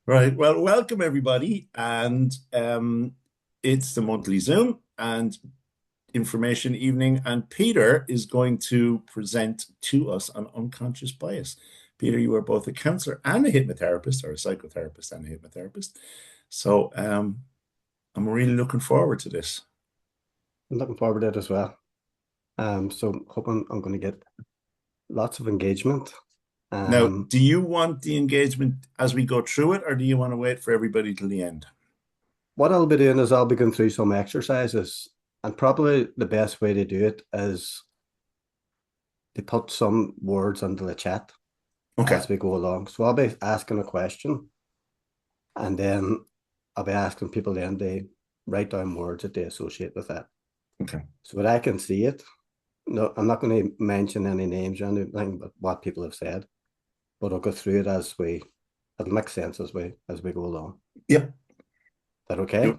Right. Well, welcome everybody. And it's the monthly Zoom and information evening. And Peter is going to present to us on unconscious bias. Peter, you are both a counselor and a hypnotherapist, or a psychotherapist and a hypnotherapist. So I'm really looking forward to this. I'm looking forward to it as well. So hoping I'm going to get lots of engagement. Now, Um, do you want the engagement as we go through it, or do you want to wait for everybody till the end? what I'll be doing is I'll be going through some exercises, and probably the best way to do it is to put some words into the chat Okay. as we go along. So I'll be asking a question, and then I'll be asking people then to write down words that they associate with that. Okay. So that I can see it. No, I'm not going to mention any names or anything, but what people have said. But I'll go through it as it'll make sense as we go along. Yep. Is that okay?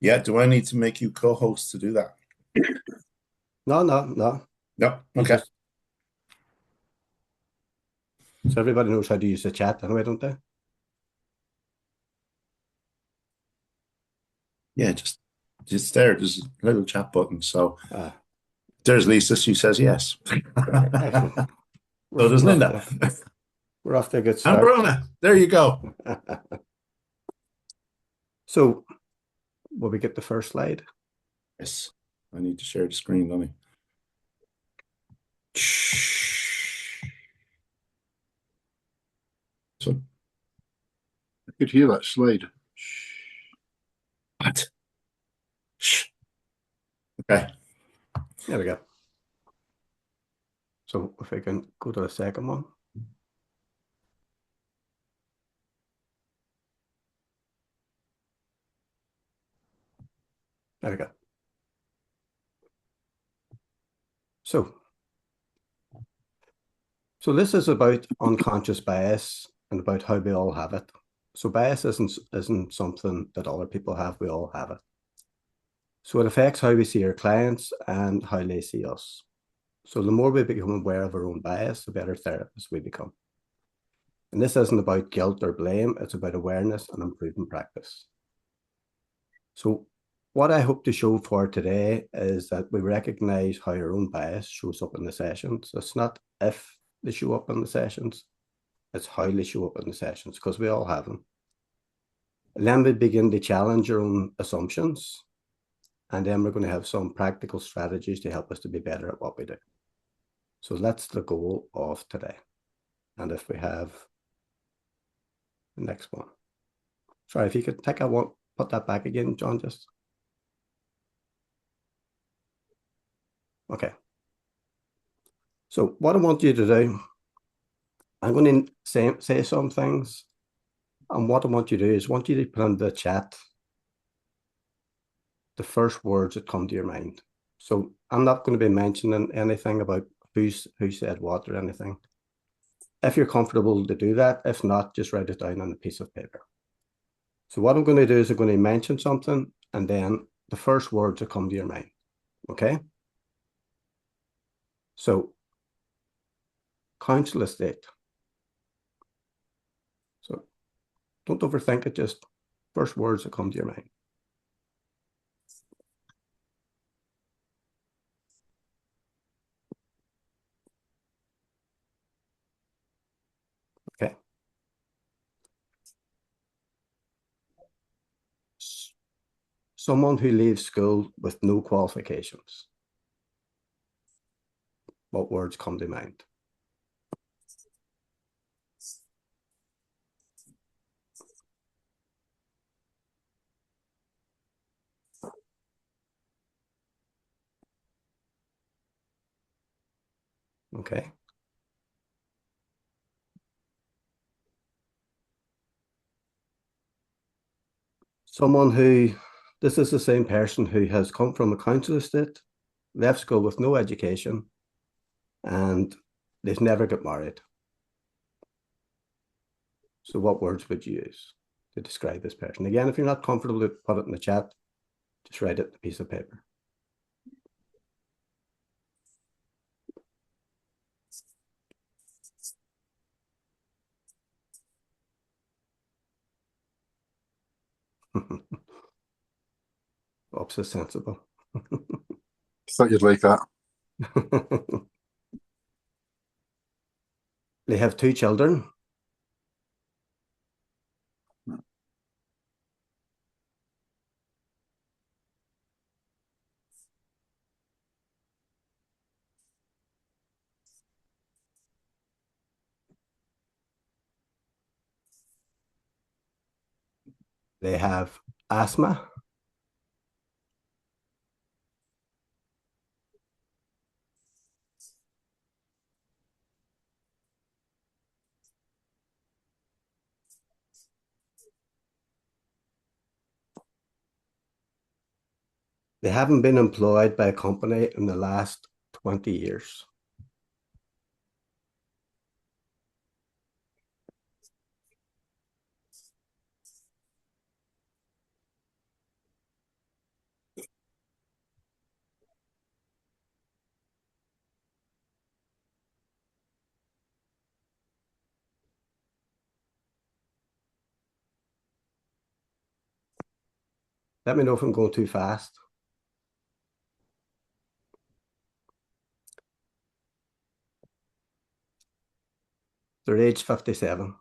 Yeah. Do I need to make you co-host to do that? No, no, no. No. You Okay. just so everybody knows how to use the chat anyway, don't they? Yeah, just there. There's a little chat button. So Ah, there's Lisa. She says yes. excellent. So there's We're off Linda to we're off to a good and start. Brona. There you go. So will we get the first slide? Yes. I need to share the screen, don't I? So I could hear that slide. what? Okay. There we go. So if I can go to the second one. There we go. So this is about unconscious bias and about how we all have it. So bias isn't something that other people have, we all have it. So it affects how we see our clients and how they see us. So the more we become aware of our own bias, the better therapists we become. And this isn't about guilt or blame, it's about awareness and improving practice. So what I hope to show for today is that we recognize how our own bias shows up in the sessions. It's not if they show up in the sessions, it's how they show up in the sessions, because we all have them. And then we begin to challenge our own assumptions, and then we're going to have some practical strategies to help us to be better at what we do. So that's the goal of today. And if we have the next one. Sorry, if you could take that one, put that back again, John, just. Okay. So what I want you to do, I'm going to say some things. And what I want you to do is want you to put in the chat the first words that come to your mind. So I'm not going to be mentioning anything about who said what or anything. If you're comfortable to do that, if not, just write it down on a piece of paper. So what I'm going to do is I'm going to mention something and then the first words that come to your mind. Okay? So council estate. So don't overthink it, just first words that come to your mind. Okay. Someone who leaves school with no qualifications. What words come to mind? Okay. Someone who, this is the same person who has come from a council estate, left school with no education, and they've never got married. So what words would you use to describe this person? Again, if you're not comfortable to put it in the chat, just write it on a piece of paper. Oops, is sensible. Thought you'd like that. They have 2 children. They have asthma. They haven't been employed by a company in the last 20 years. Let me know if I'm going too fast. They're age 57.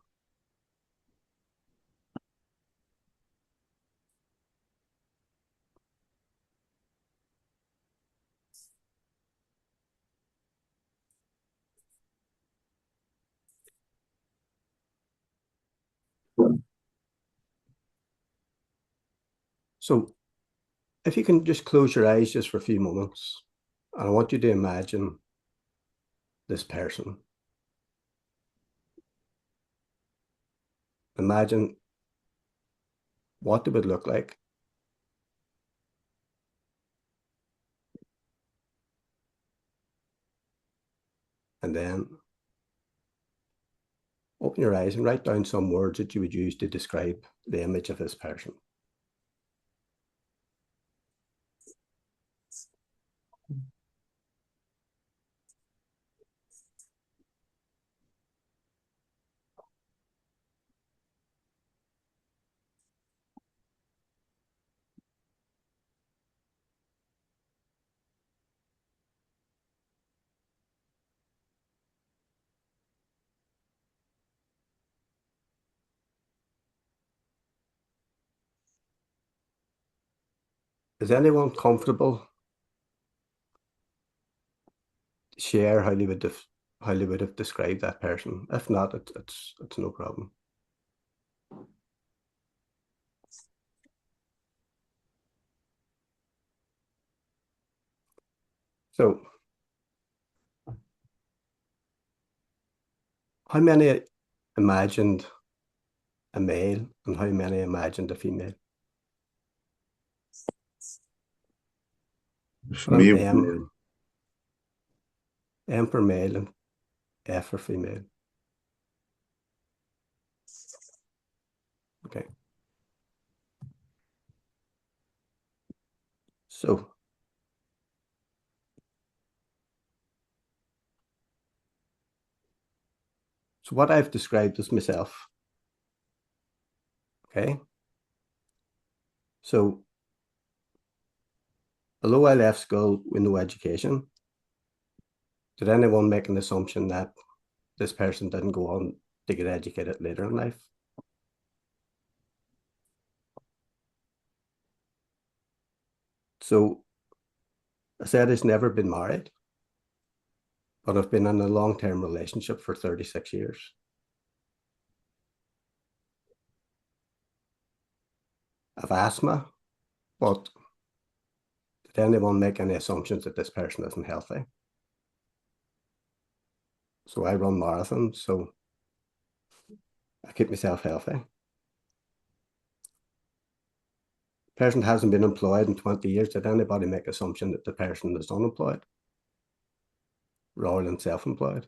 So if you can just close your eyes just for a few moments, and I want you to imagine this person. Imagine what they would look like. And then open your eyes and write down some words that you would use to describe the image of this person. Is anyone comfortable to share how they would have described that person? If not, it's no problem. So, how many imagined a male and how many imagined a female? For me, M for male and F for female. Okay. So what I've described is myself. Okay. So although I left school with no education, did anyone make an assumption that this person didn't go on to get educated later in life? So I said he's never been married, but I've been in a long-term relationship for 36 years. I've asthma, but did anyone make any assumptions that this person isn't healthy? So I run marathons, so I keep myself healthy. Person hasn't been employed in 20 years. Did anybody make assumption that the person is unemployed rather than self-employed?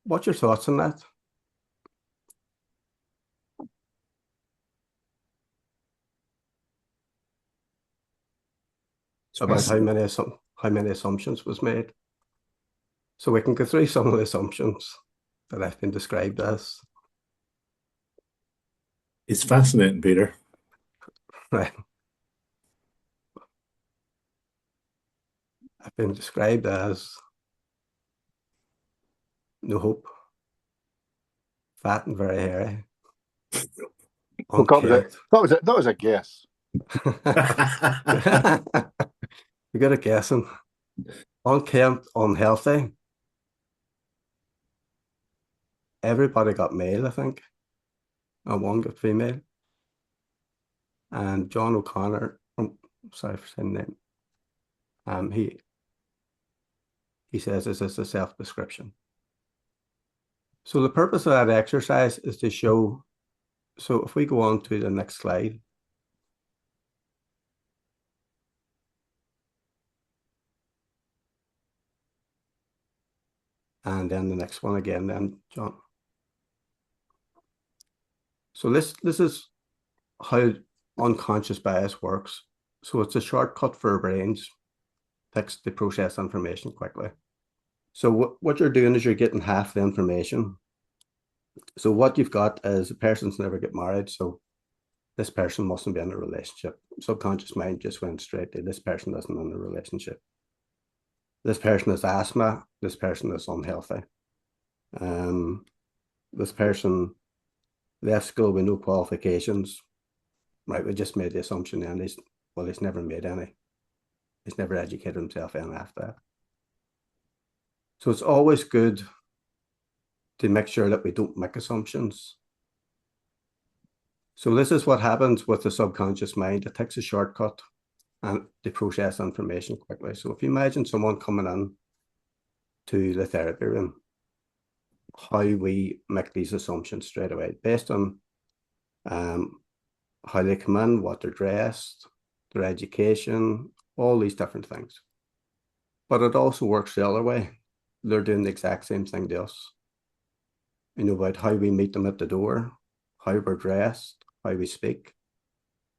What's your thoughts on that? About how many assumptions was made? So we can go through some of the assumptions that I've been described as. It's fascinating, Peter. Right. I've been described as no hope, fat and very hairy, Well, unkempt. that was a guess. You got a guessing. Unkempt, unhealthy. Everybody got male, I think, and one got female. And John O'Connor, sorry for saying that. He says this is a self-description. So the purpose of that exercise is to show. So if we go on to the next slide. And then the next one again, then John. So this is how unconscious bias works. So it's a shortcut for our brains, takes the process information quickly. So what you're doing is you're getting half the information. So what you've got is a person's never get married, so this person mustn't be in a relationship. Subconscious mind just went straight to this person isn't in a relationship. This person has asthma, this person is unhealthy. This person left school with no qualifications. Right, we just made the assumption then he's never made any. He's never educated himself any after that. So it's always good to make sure that we don't make assumptions. So this is what happens with the subconscious mind. It takes a shortcut and they process information quickly. So if you imagine someone coming in to the therapy room, how we make these assumptions straight away based on how they come in, what they're dressed, their education, all these different things. But it also works the other way. They're doing the exact same thing to us. You know, about how we meet them at the door, how we're dressed, how we speak,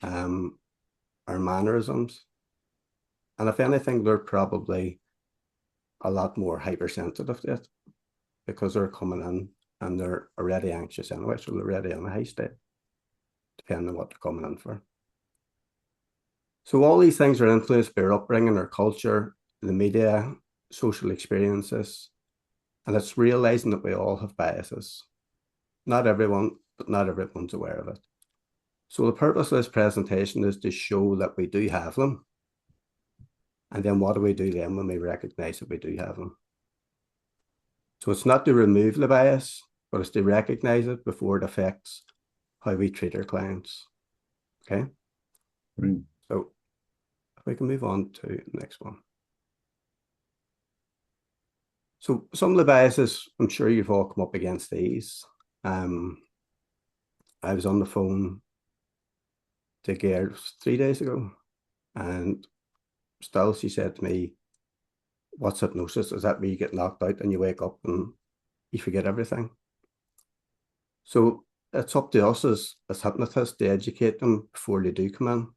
our mannerisms. And if anything, they're probably a lot more hypersensitive to it because they're coming in and they're already anxious anyway, so they're already in a high state, depending on what they're coming in for. So all these things are influenced by our upbringing, our culture, the media, social experiences, and it's realizing that we all have biases. Not everyone, but not everyone's aware of it. So the purpose of this presentation is to show that we do have them. And then what do we do then when we recognize that we do have them? So it's not to remove the bias, but it's to recognize it before it affects how we treat our clients. Okay? Right. So if we can move on to the next one. So some of the biases, I'm sure you've all come up against these. I was on the phone to Gerd 3 days ago, and still she said to me, what's hypnosis? Is that where you get knocked out and you wake up and you forget everything? So it's up to us as hypnotists to educate them before they do come in,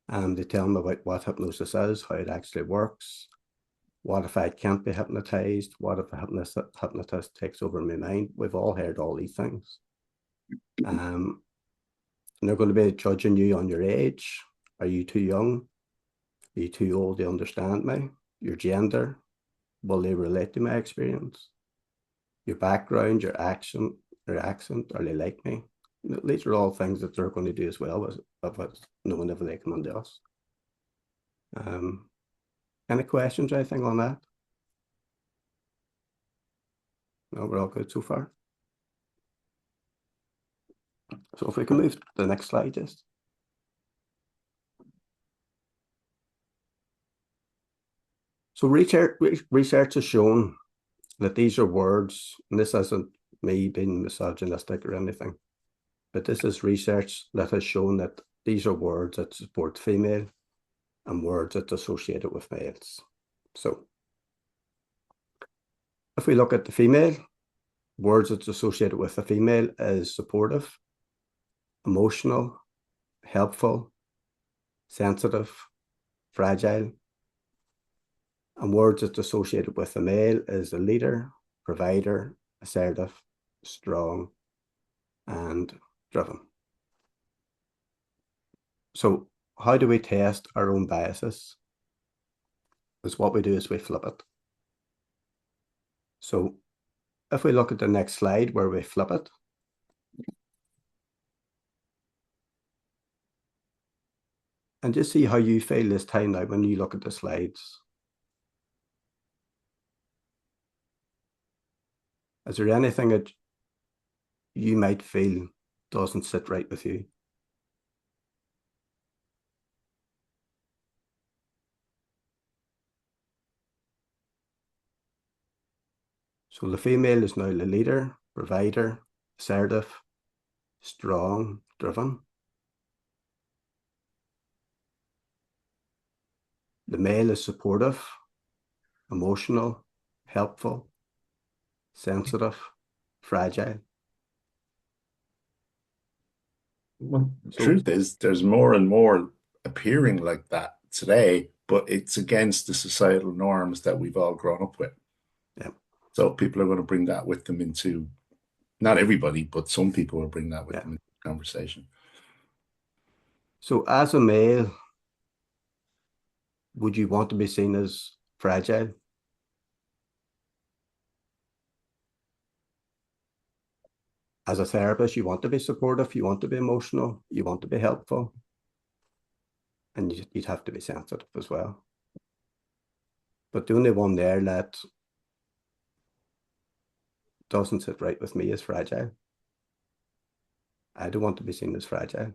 and they tell them about what hypnosis is, how it actually works. What if I can't be hypnotized? What if a hypnotist takes over my mind? We've all heard all these things. And they're going to be judging you on your age. Are you too young? Are you too old to understand me? Your gender? Will they relate to my experience? Your background, your accent, are they like me? These are all things that they're going to do as well as knowing if they come into us. Any questions or anything on that? No, we're all good so far. So if we can move to the next slide, just. So research has shown that these are words, and this isn't me being misogynistic or anything, but this is research that has shown that these are words that support female and words that's associated with males. So if we look at the female, words that's associated with the female is supportive, emotional, helpful, sensitive, fragile. And words that's associated with the male is the leader, provider, assertive, strong, and driven. So how do we test our own biases? Is what we do is we flip it. So if we look at the next slide where we flip it, and just see how you feel this time now when you look at the slides. Is there anything that you might feel doesn't sit right with you? So the female is now the leader, provider, assertive, strong, driven. The male is supportive, emotional, helpful, sensitive, fragile. Well, the truth is, there's more and more appearing like that today, but it's against the societal norms that we've all grown up with. Yeah. So people are going to bring that with them into, not everybody, but some people will bring that with them into the conversation. So as a male, would you want to be seen as fragile? As a therapist, you want to be supportive, you want to be emotional, you want to be helpful, and you'd have to be sensitive as well. But the only one there that doesn't sit right with me is fragile. I don't want to be seen as fragile.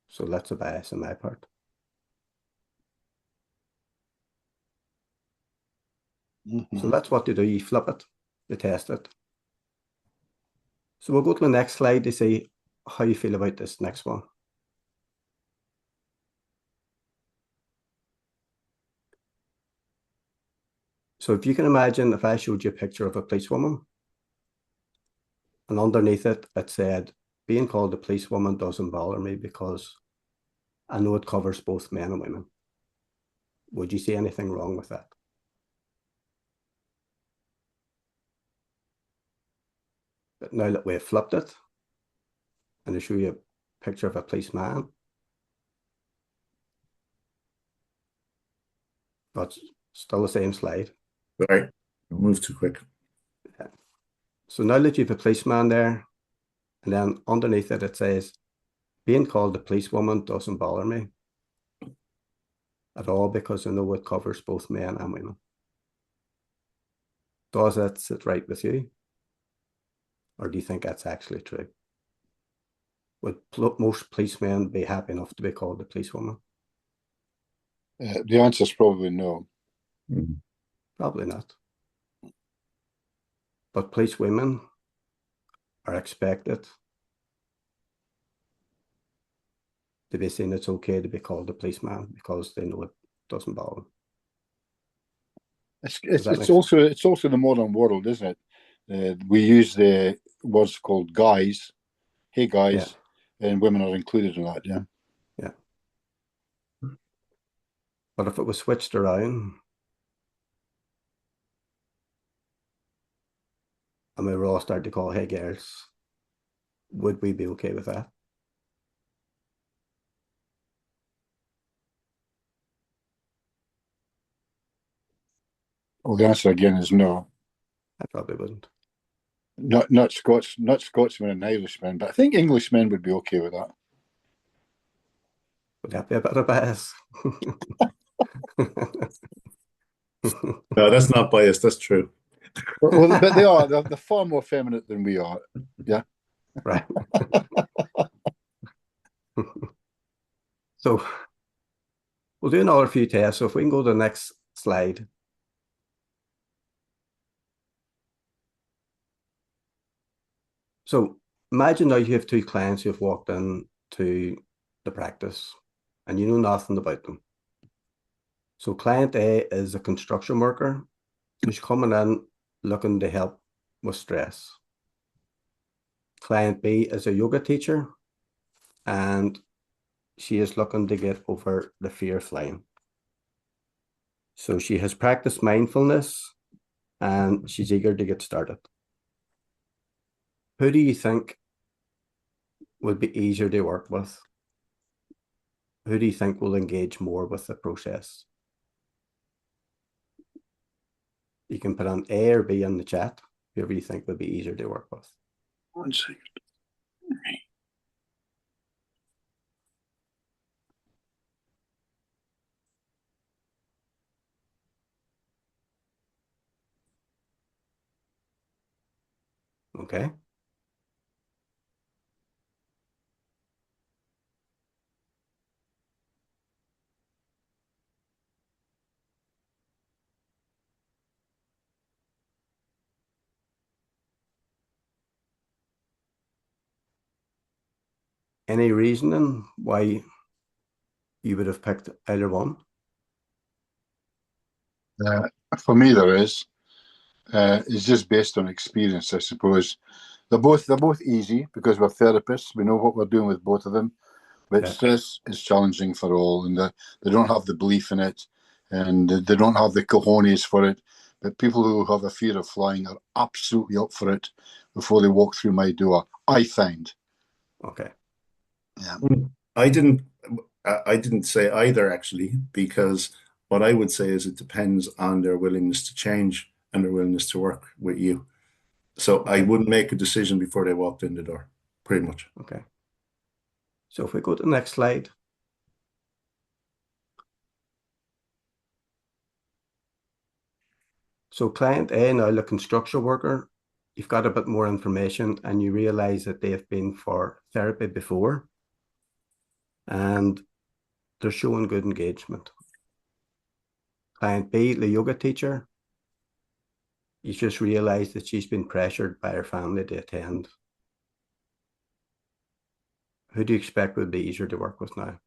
So that's a bias on my part. So that's what you do. You flip it, you test it. So we'll go to the next slide to see how you feel about this next one. So if you can imagine, if I showed you a picture of a policewoman, and underneath it, it said, being called a policewoman doesn't bother me because I know it covers both men and women. Would you see anything wrong with that? But now that we've flipped it, and I show you a picture of a policeman, but still the same slide. Right. Move too quick. Yeah. So now that you have a policeman there, and then underneath it, it says, being called a policewoman doesn't bother me at all because I know it covers both men and women. Does that sit right with you? Or do you think that's actually true? Would most policemen be happy enough to be called a policewoman? The answer is probably no. Probably not. But police women are expected to be seen it's okay to be called a policeman because they know it doesn't bother them. It's also the modern world, isn't it? We use the words called guys, hey guys, and women are included in that. Yeah. Yeah. But if it was switched around, and we were all starting to call hey girls, would we be okay with that? Well, the answer again is no. I probably wouldn't. Not Scotsmen and Irishmen, but I think Englishmen would be okay with that. Would that be a bit of bias? No, that's not biased. That's true. Well, but they're far more feminine than we are. Yeah. Right. So we'll do another few tests. So if we can go to the next slide. So imagine now you have two clients who have walked into the practice and you know nothing about them. So client A is a construction worker who's coming in looking to help with stress. Client B is a yoga teacher and she is looking to get over the fear of flying. So she has practiced mindfulness and she's eager to get started. Who do you think would be easier to work with? Who do you think will engage more with the process? You can put on A or B in the chat, whoever you think would be easier to work with. 1 second. Okay. Any reasoning why you would have picked either one? For me, there is. It's just based on experience, I suppose. They're both easy because we're therapists. We know what we're doing with both of them. But Yeah. stress is challenging for all, and they don't have the belief in it, and they don't have the cojones for it. But people who have a fear of flying are absolutely up for it before they walk through my door, I find. Okay. Yeah. I didn't I didn't say either actually, because what I would say is it depends on their willingness to change and their willingness to work with you. So I Okay. wouldn't make a decision before they walked in the door, pretty much. Okay. So if we go to the next slide. So client A, now the construction worker, you've got a bit more information and you realize that they've been for therapy before and they're showing good engagement. Client B, the yoga teacher, you just realize that she's been pressured by her family to attend. Who do you expect would be easier to work with now?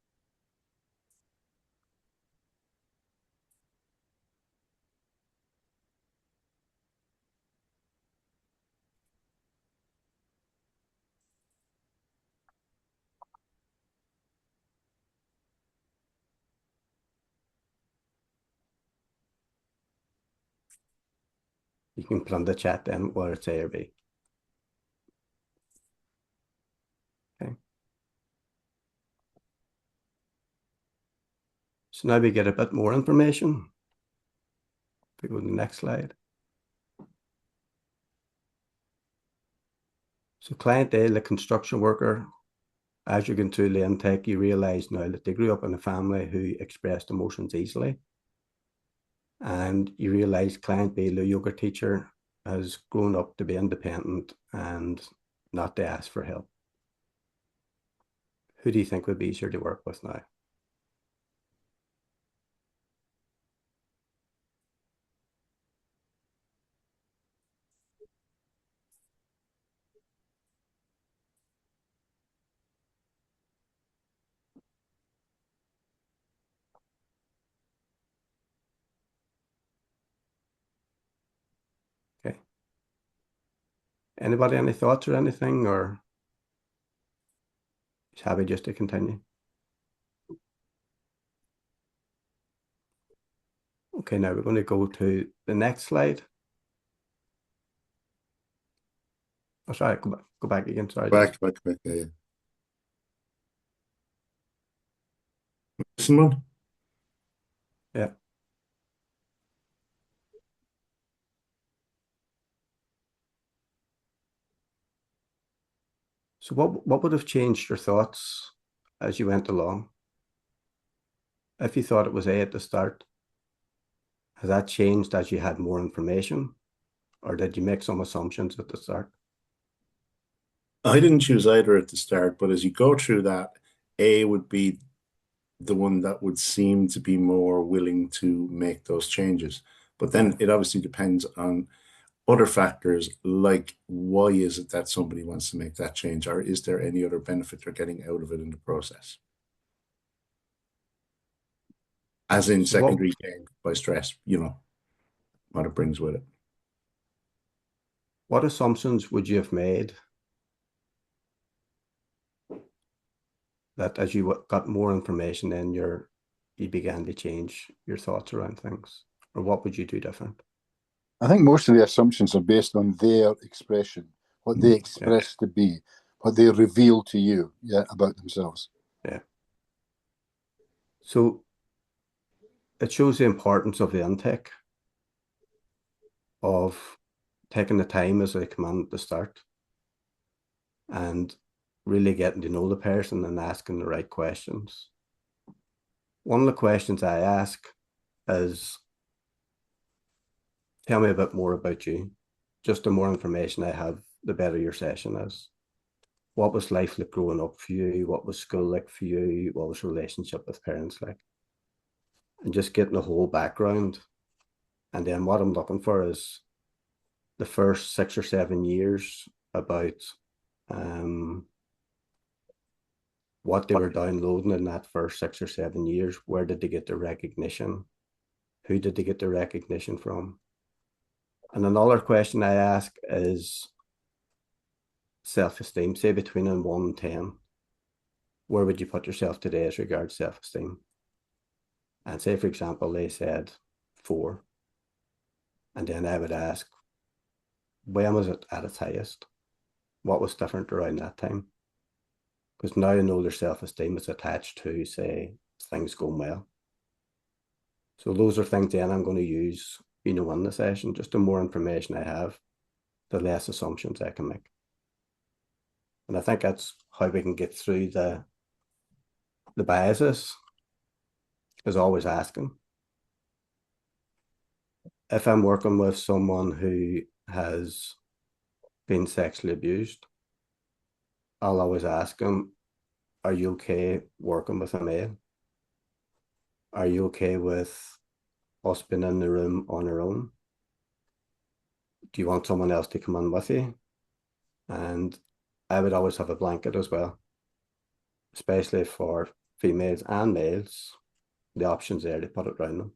You can put on the chat then whether it's A or B. Okay. So now we get a bit more information. If we go to the next slide. So client A, the construction worker, as you go through the intake, you realize now that they grew up in a family who expressed emotions easily. And you realize client B, the yoga teacher, has grown up to be independent and not to ask for help. Who do you think would be easier to work with now? Okay. Anybody any thoughts or anything, or is happy just to continue? Okay, now we're going to go to the next slide. Oh, sorry, go back again. Sorry. Back, yeah. Someone? Yeah. So what would have changed your thoughts as you went along? If you thought it was A at the start, has that changed as you had more information? Or did you make some assumptions at the start? I didn't choose either at the start, but as you go through that, A would be the one that would seem to be more willing to make those changes. But then it obviously depends on other factors, like why is it that somebody wants to make that change, or is there any other benefit they're getting out of it in the process? As in So secondary gain by stress, what it brings with it. what assumptions would you have made that as you got more information in, your you began to change your thoughts around things? Or what would you do different? I think most of the assumptions are based on their expression, what they Yeah, express to be, what they reveal to you, yeah, about themselves. yeah. So it shows the importance of the intake, of taking the time, as I command at the start, and really getting to know the person and asking the right questions. One of the questions I ask is, tell me a bit more about you. Just the more information I have, the better your session is. What was life like growing up for you? What was school like for you? What was relationship with parents like? And just getting the whole background. And then what I'm looking for is the first 6 or 7 years about what they were downloading in that first 6 or 7 years. Where did they get the recognition? Who did they get the recognition from? And another question I ask is self-esteem. Say between a 1 and 10, where would you put yourself today as regards self-esteem? And say, for example, they said 4. And then I would ask, when was it at its highest? What was different around that time? Because now I know their self-esteem is attached to, say, things going well. So those are things then I'm going to use, in the session. Just the more information I have, the less assumptions I can make. And I think that's how we can get through the biases, is always asking. If I'm working with someone who has been sexually abused, I'll always ask them, are you okay working with a male? Are you okay with us being in the room on our own? Do you want someone else to come in with you? And I would always have a blanket as well, especially for females and males. The options there to put it around them.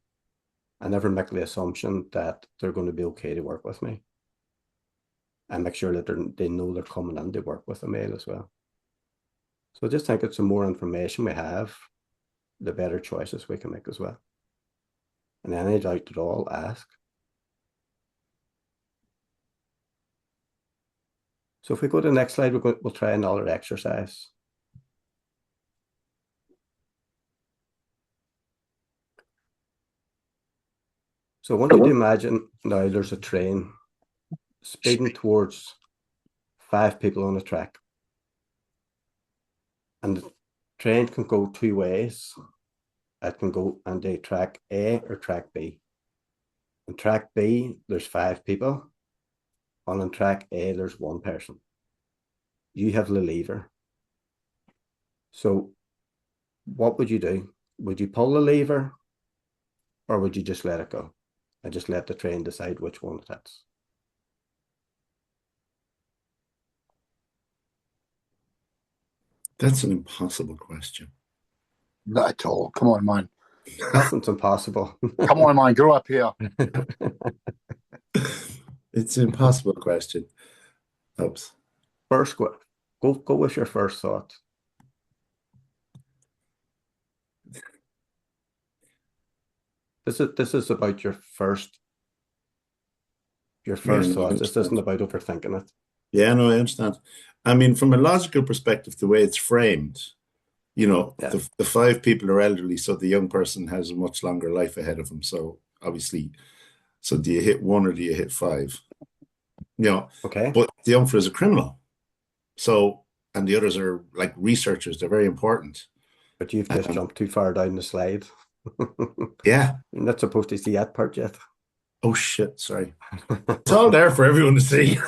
I never make the assumption that they're going to be okay to work with me. I make sure that they know they're coming in to work with a male as well. So I just think it's the more information we have, the better choices we can make as well. And any doubt at all, ask. So if we go to the next slide, we'll try another exercise. So I want you to imagine now there's a train speeding towards 5 people on a track. And the train can go 2 ways. It can go on track A or track B. On track B, there's 5 people. On track A, there's 1 person. You have the lever. So what would you do? Would you pull the lever, or would you just let it go and just let the train decide which one it hits? That's an impossible question. Not at all. Come on, man. Nothing's impossible. Come on, man. Grow up here. It's an impossible question. Oops. First, go with your first thought. This is about your first Yeah, no, I thoughts. This isn't understand. about overthinking it. Yeah, no, I understand. I mean, from a logical perspective, the way it's framed, Yeah. the 5 people are elderly, so the young person has a much longer life ahead of them. So obviously, so do you hit 1 or do you hit 5? Okay. But the young is a criminal. So, and the others are like researchers. They're very important. But you've just Um, jumped too far down the slide. yeah. You're not supposed to see that part yet. Oh shit. Sorry. It's all there for everyone to see.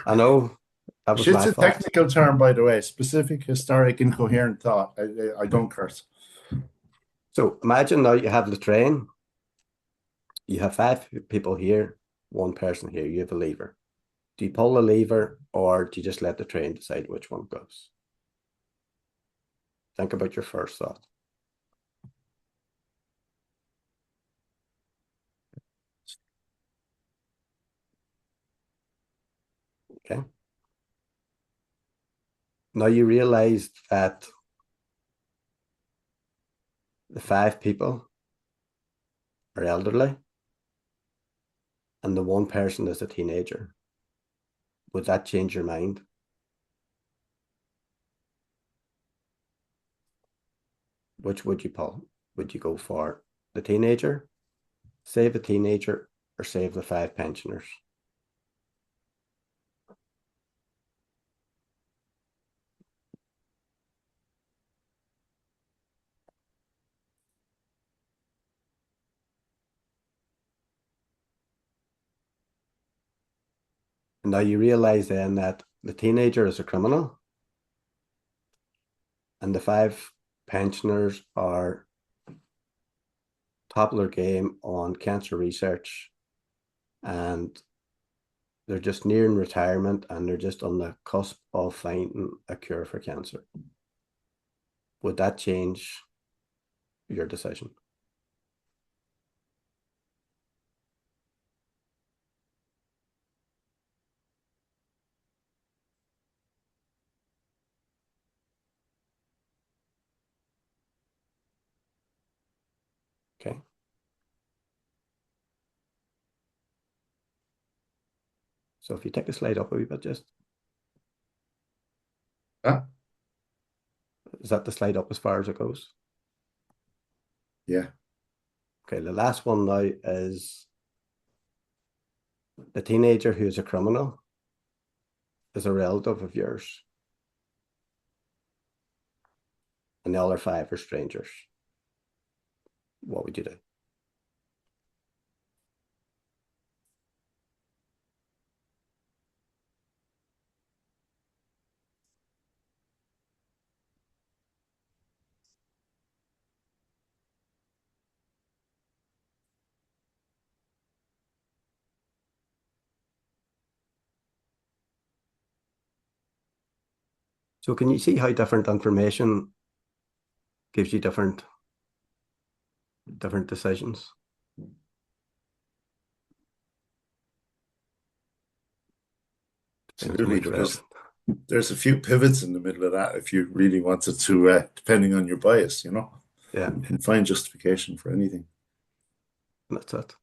I know. That was Shit's my a fault. technical term, by the way. Specific, historic, incoherent thought. I don't curse. So imagine now you have the train. You have 5 people here, 1 person here. You have a lever. Do you pull the lever, or do you just let the train decide which one goes? Think about your first thought. Okay. Now you realize that the 5 people are elderly and the one person is a teenager, would that change your mind? Which would you pull? Would you go for the teenager, save the teenager, or save the 5 pensioners? And now you realize then that the teenager is a criminal and the 5 pensioners are top of their game on cancer research, and they're just nearing retirement and they're just on the cusp of finding a cure for cancer. Would that change your decision? Okay. So if you take the slide up a wee bit, just. Is that the slide up as far as it goes? Yeah. Okay, the last one now is the teenager who's a criminal is a relative of yours, and the other 5 are strangers. What would you do? So can you see how different information gives you different decisions? Absolutely, because there's a few pivots in the middle of that if you really wanted to, depending on your bias, you know. Yeah. And find justification for anything. That's it.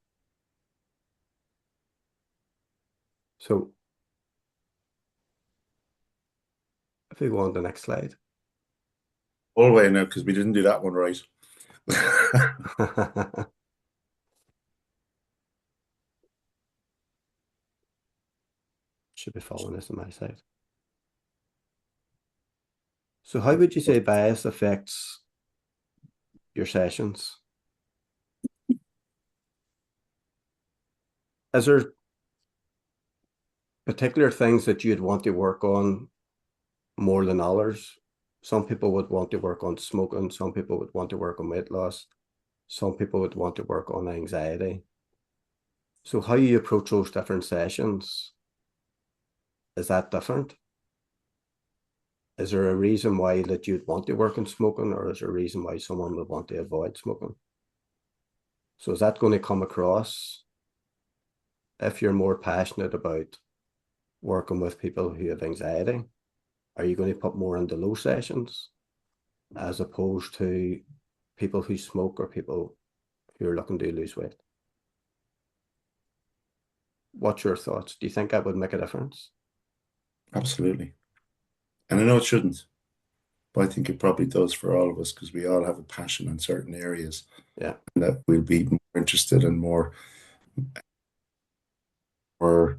So if we go on to the next slide. All the way now, because we didn't do that one right. Should be following this on my side. So how would you say bias affects your sessions? Is there particular things that you'd want to work on more than others? Some people would want to work on smoking. Some people would want to work on weight loss. Some people would want to work on anxiety. So how you approach those different sessions, is that different? Is there a reason why that you'd want to work on smoking, or is there a reason why someone would want to avoid smoking? So is that going to come across if you're more passionate about working with people who have anxiety? Are you going to put more into those sessions as opposed to people who smoke or people who are looking to lose weight? What's your thoughts? Do you think that would make a difference? Absolutely. And I know it shouldn't, but I think it probably does for all of us because we all have a passion in certain areas. Yeah. And that we'll be more interested in more, or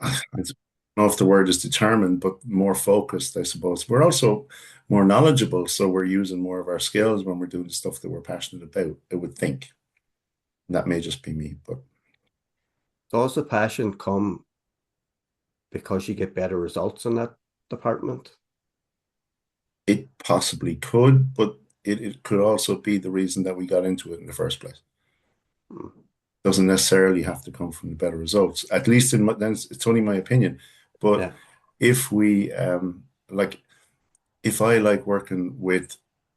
I don't know if the word is determined, but more focused, I suppose. We're also more knowledgeable, so we're using more of our skills when we're doing the stuff that we're passionate about, I would think. That may just be me, but Does the passion come because you get better results in that department? it possibly could, but it could also be the reason that we got into it in the first place. Hmm. Doesn't necessarily have to come from the better results, at least in my, then it's only my opinion. But Yeah. if we like, if I like working with,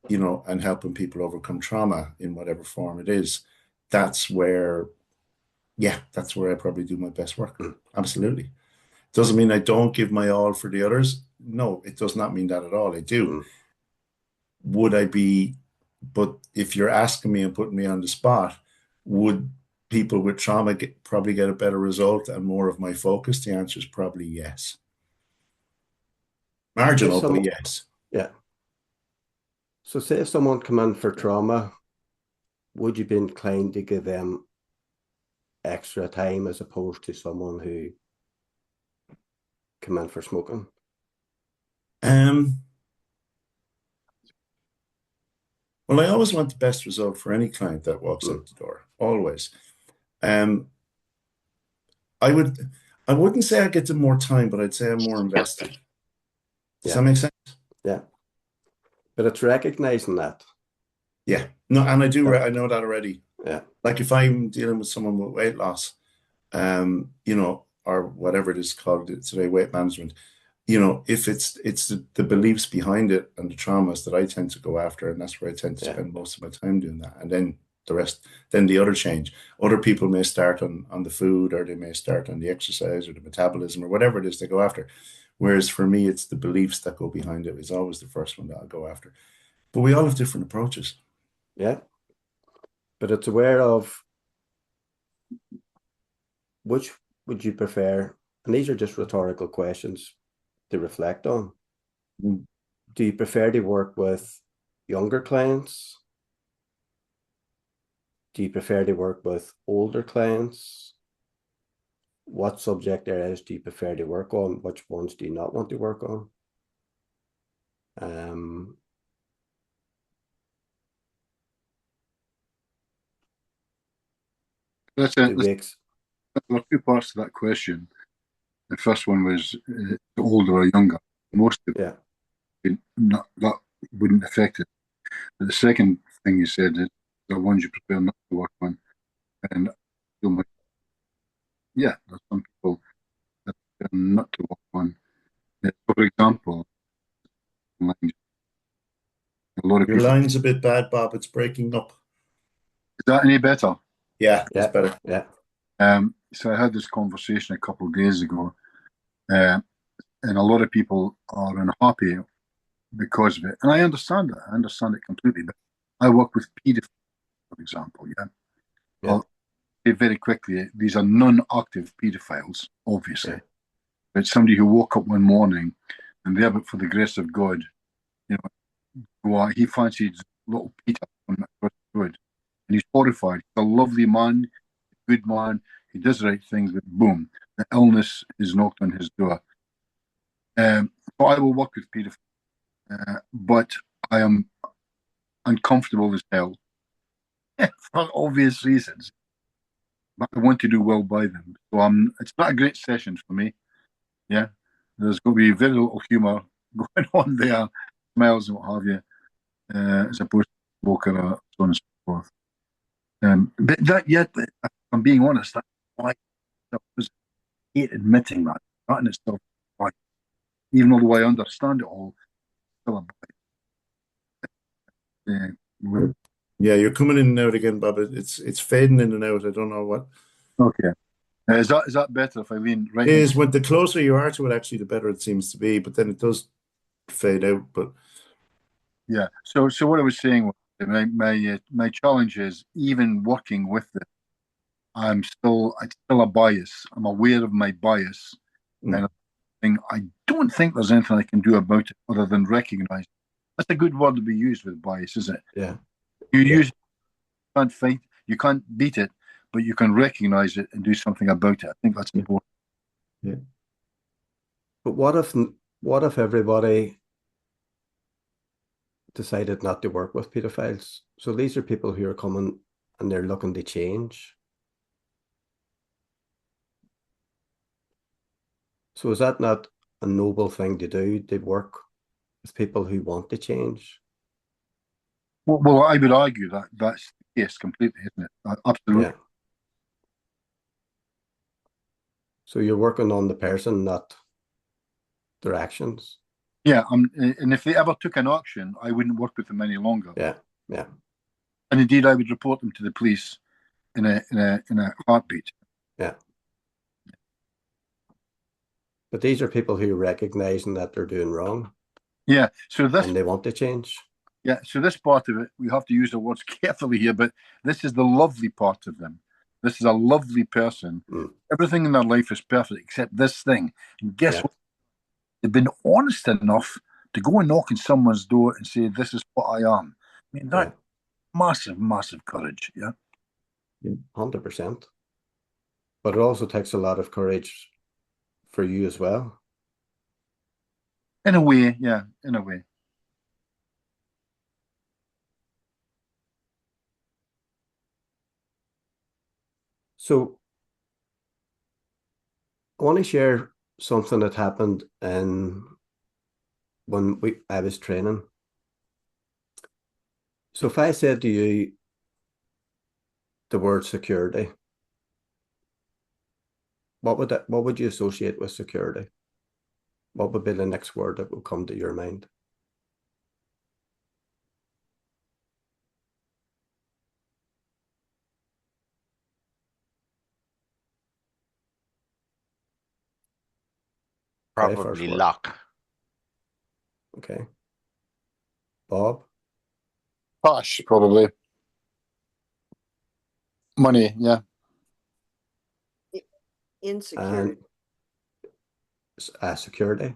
you know, and helping people overcome trauma in whatever form it is, that's where, yeah, that's where I probably do my best work. Hmm. Absolutely. Doesn't mean I don't give my all for the others. No, it does not mean that at all. I do. Hmm. Would I be But if you're asking me and putting me on the spot, would people with trauma probably get a better result and more of my focus? The answer is probably yes. Say Marginal, but some, yes. yeah. So say if someone come in for trauma, would you be inclined to give them extra time as opposed to someone who come in for smoking? Um, well, I always want the best result for any client that walks Mm. out the door. Always. Um, I would, I wouldn't say I get them more time, but I'd say I'm more invested. Does Yeah, that make sense? yeah. But it's recognizing that. Yeah. No, and I do. That I know that already. yeah, Like if I'm dealing with someone with weight loss, or whatever it is called today, weight management, if it's the beliefs behind it and the traumas that I tend to go after, and that's where I tend to yeah, spend most of my time doing that. And then the rest, then the other change. Other people may start on the food, or they may start on the exercise or the metabolism or whatever it is they go after. Whereas for me, it's the beliefs that go behind it is always the first one that I'll go after. But we all have different approaches. yeah. But it's aware of which would you prefer, and these are just rhetorical questions to reflect on. Mm. Do you prefer to work with younger clients? Do you prefer to work with older clients? What subject areas do you prefer to work on? Which ones do you not want to work on? Um, That's it. do we ex There are two parts to that question. The first one was older or younger. Most of yeah, it, not, that wouldn't affect it. But the second thing you said is the ones you prefer not to work on. And so much, yeah, there's some people that prefer not to work on. So for example, like, a lot of Your people. line's a bit bad, Bob. It's breaking up. Is that any better? Yeah, that's yeah, better. yeah, So I had this conversation a couple of days ago, uh, and a lot of people are unhappy because of it. And I understand that. I understand it completely. But I work with pedophiles, for example. Yeah. yeah, I'll say very quickly, these are non-active pedophiles, obviously. yeah, But somebody who woke up one morning and there, but for the grace of God, you know, he fancied little Peter on the road. And he's horrified. He's a lovely man, good man. He does the right things, but boom, the illness is knocked on his door. So I will work with pedophiles, but I am uncomfortable as hell for obvious reasons. But I want to do well by them. So it's not a great session for me. Yeah. There's going to be very little humour going on there, smiles and what have you, as opposed to poker or so on and so forth. But that, yet, if I'm being honest, that's why I hate admitting that. That in itself, why, even although I understand it all, still a Yeah, you're coming in and out again, Bob. It's fading in and out. I don't know what okay. Is that better if I lean right it in? is. When the closer you are to it, actually, the better it seems to be. But then it does fade out. But Yeah. So what I was saying was my challenge is even working with it, it's still a bias. I'm aware of my bias, mm, and I don't think there's anything I can do about it other than recognize. That's a good word to be used with bias, isn't it? yeah, You yeah, use can't fight, you can't beat it, but you can recognize it and do something about it. I think that's yeah, important. yeah. But what if everybody decided not to work with pedophiles? So these are people who are coming and they're looking to change. So is that not a noble thing to do, to work with people who want to change? Well, I would argue that that's the case completely, isn't it? Yeah. Absolutely. So you're working on the person, not their actions. Yeah. And if they ever took an action, I wouldn't work with them any longer. Yeah. Yeah. And indeed, I would report them to the police in a heartbeat. Yeah. But these are people who are recognizing that they're doing wrong Yeah. So this and they want to change. Yeah, so this part of it, we have to use the words carefully here, but this is the lovely part of them. This is a lovely person. Mm. Everything in their life is perfect except this thing. And guess Yeah, what? They've been honest enough to go and knock on someone's door and say, "This is what I am." I mean, yeah, that massive, massive courage. Yeah. 100%. But it also takes a lot of courage for you as well. In a way, yeah, in a way. So I want to share something that happened in when I was training. So if I said to you the word security, what would you associate with security? What would be the next word that would come to your mind? Very first Probably word. luck. Okay. Bob? Cash, probably. Money, yeah. Insecurity. And security?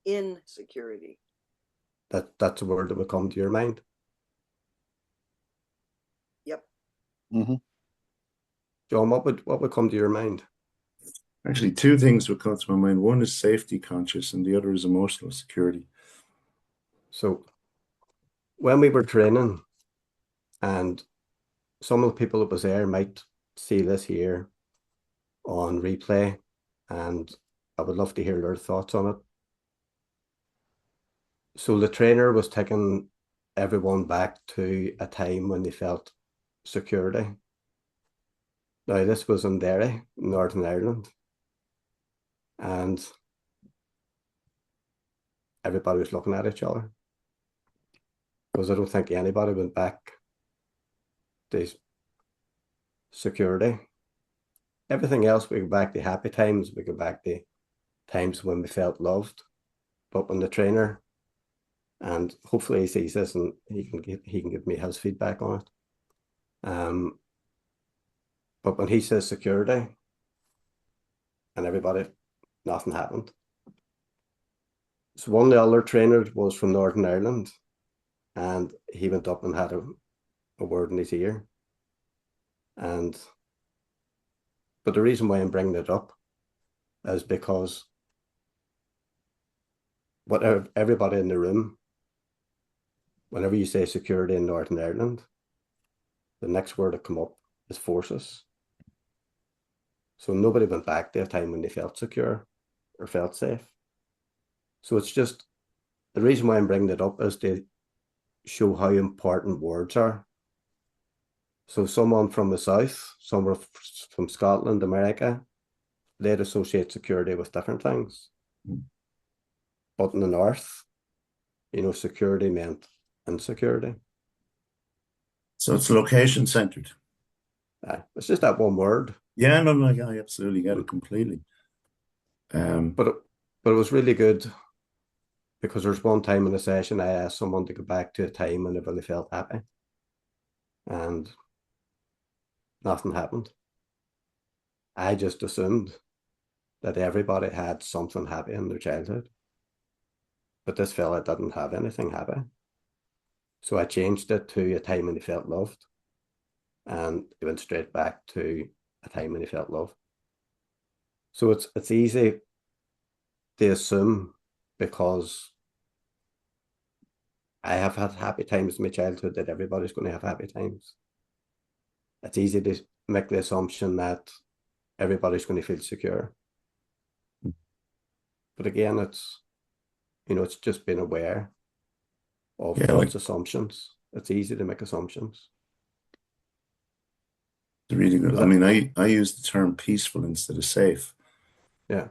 Insecurity. That's a word that would come to your mind. Yep. Mm-hmm. John, what would come to your mind? Actually, two things would come to my mind. One is safety conscious, and the other is emotional security. So when we were training, and some of the people that was there might see this here on replay, and I would love to hear their thoughts on it. So the trainer was taking everyone back to a time when they felt security. Now, this was in Derry, Northern Ireland, and everybody was looking at each other because I don't think anybody went back to security. Everything else, we go back to happy times, we go back to times when we felt loved. But when the trainer, and hopefully he sees this and he can give me his feedback on it. But when he says security, and everybody, nothing happened. So one of the other trainers was from Northern Ireland, and he went up and had a word in his ear. But the reason why I'm bringing it up is because whatever everybody in the room, whenever you say security in Northern Ireland, the next word that come up is forces. So nobody went back to a time when they felt secure or felt safe. So it's just the reason why I'm bringing it up is to show how important words are. So someone from the South, someone from Scotland, America, they'd associate security with different things. But in the North, security meant insecurity. So it's location centered. It's just that one word. Yeah, no, I absolutely get it completely. But it was really good because there's one time in the session I asked someone to go back to a time when they really felt happy, and nothing happened. I just assumed that everybody had something happy in their childhood, but this fella didn't have anything happy. So I changed it to a time when he felt loved, and he went straight back to a time when he felt love. So it's easy to assume because I have had happy times in my childhood that everybody's going to have happy times. It's easy to make the assumption that everybody's going to feel secure. But again, it's just being aware of those assumptions. It's easy to make assumptions. It's really good. I mean, I use the term peaceful instead of safe. Yeah.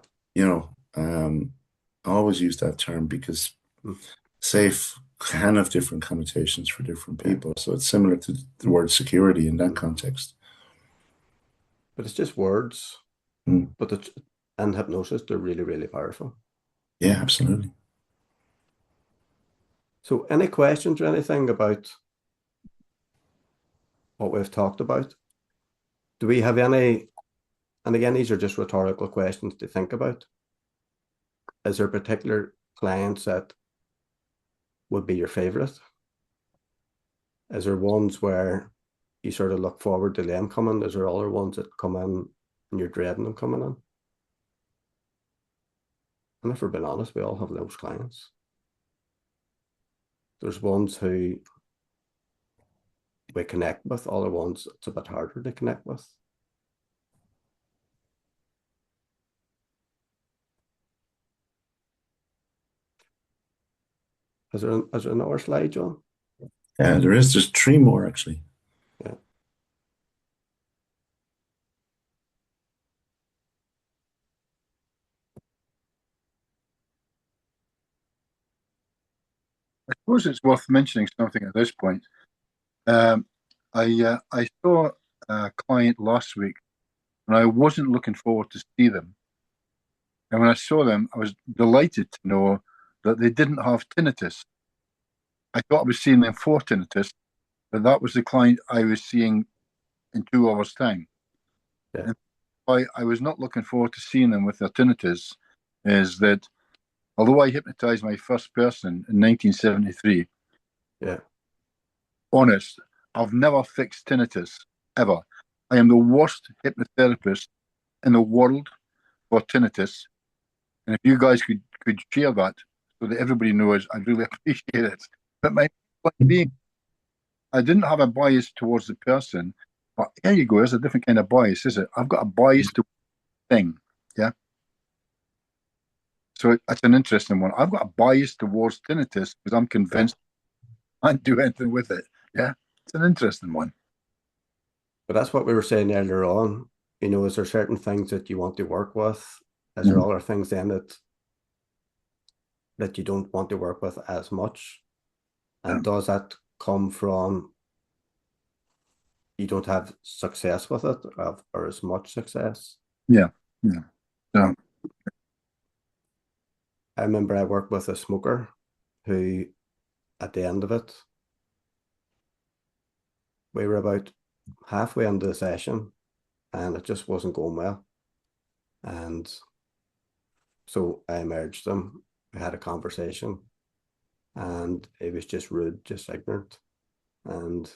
I always use that term because safe can have different connotations for different people. So it's similar to the word security in that context. But it's just words. But in hypnosis, they're really, really powerful. Yeah, absolutely. So any questions or anything about what we've talked about? Do we have any, and again, these are just rhetorical questions to think about. Is there particular clients that would be your favorite? Is there ones where you sort of look forward to them coming? Is there other ones that come in and you're dreading them coming in? And if we're being honest, we all have those clients. There's ones who we connect with, other ones it's a bit harder to connect with. Is there another slide, John? Yeah, there is. There's three more actually. Yeah. I suppose it's worth mentioning something at this point. I saw a client last week, and I wasn't looking forward to see them. And when I saw them, I was delighted to know that they didn't have tinnitus. I thought I was seeing them for tinnitus, but that was the client I was seeing in 2 hours' time. Yeah. And why I was not looking forward to seeing them with their tinnitus is that although I hypnotized my first person in 1973, Yeah. honest, I've never fixed tinnitus ever. I am the worst hypnotherapist in the world for tinnitus. And if you guys could share that so that everybody knows, I'd really appreciate it. But my point being, I didn't have a bias towards the person. But there you go, there's a different kind of bias, is it? I've got a bias to thing. Yeah. So that's an interesting one. I've got a bias towards tinnitus because I'm convinced I can't do anything with it. Yeah. It's an interesting one. But that's what we were saying earlier on. You know, is there certain things that you want to work with? Is there other things then that you don't want to work with as much? And does that come from you don't have success with it or as much success? Yeah. Yeah. Yeah. I remember I worked with a smoker who, at the end of it, we were about halfway into the session and it just wasn't going well. And so I emerged him. We had a conversation and he was just rude, just ignorant. And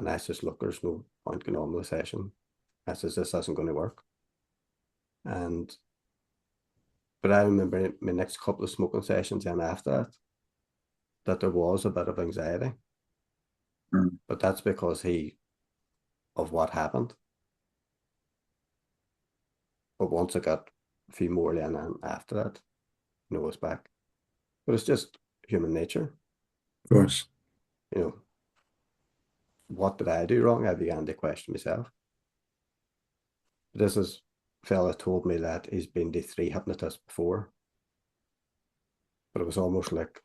I says, look, there's no point going on with the session. I says, this isn't going to work. But I remember my next couple of smoking sessions and after that there was a bit of anxiety. But that's because of what happened. But once I got a few more then and after that, it was back. But it's just human nature. Of course. You know, what did I do wrong? I began to question myself. This is a fella told me that he's been to 3 hypnotists before. But it was almost like,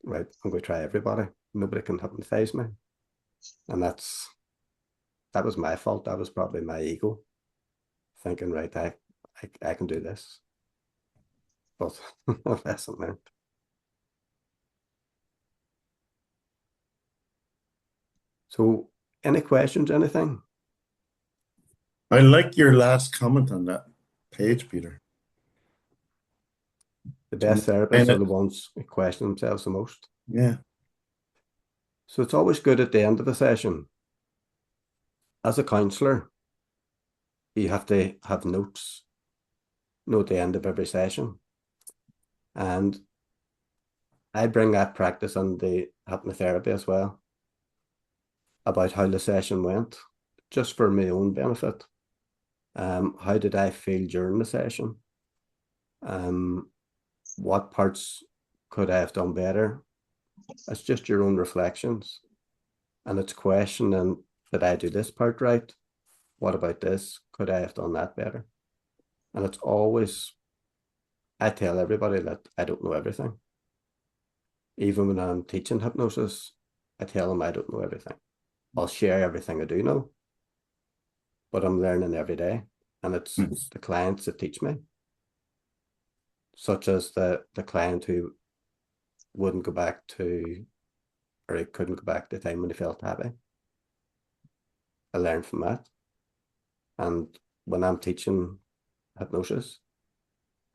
right, I'm going to try everybody. Nobody can hypnotize me. And that was my fault. That was probably my ego. Thinking, right, I can do this. But lesson learned. So, any questions, anything? I like your last comment on that page, Peter. The best therapists are the ones who question themselves the most. Yeah. So it's always good at the end of a session. As a counsellor, you have to have notes, at the end of every session. And I bring that practice on the hypnotherapy as well, about how the session went, just for my own benefit. How did I feel during the session? What parts could I have done better? It's just your own reflections. And it's questioning, did I do this part right? What about this? Could I have done that better? And it's always, I tell everybody that I don't know everything. Even when I'm teaching hypnosis, I tell them I don't know everything. I'll share everything I do know, but I'm learning every day. And it's the clients that teach me, such as the client who wouldn't go back to, or it couldn't go back to the time when they felt happy. I learned from that. And when I'm teaching hypnosis,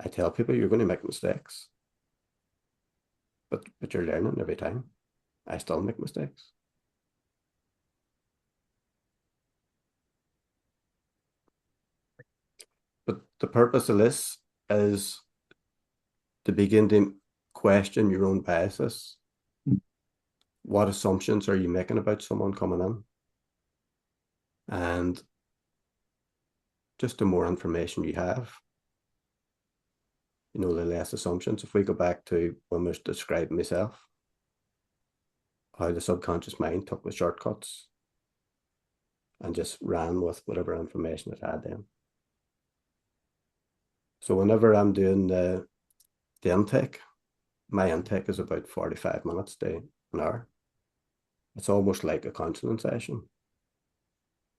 I tell people you're going to make mistakes, but you're learning every time. I still make mistakes. But the purpose of this is to begin to question your own biases. What assumptions are you making about someone coming in? And just the more information you have, the less assumptions. If we go back to when I was describing myself, how the subconscious mind took the shortcuts and just ran with whatever information it had then. So whenever I'm doing the intake, my intake is about 45 minutes to an hour. It's almost like a counseling session,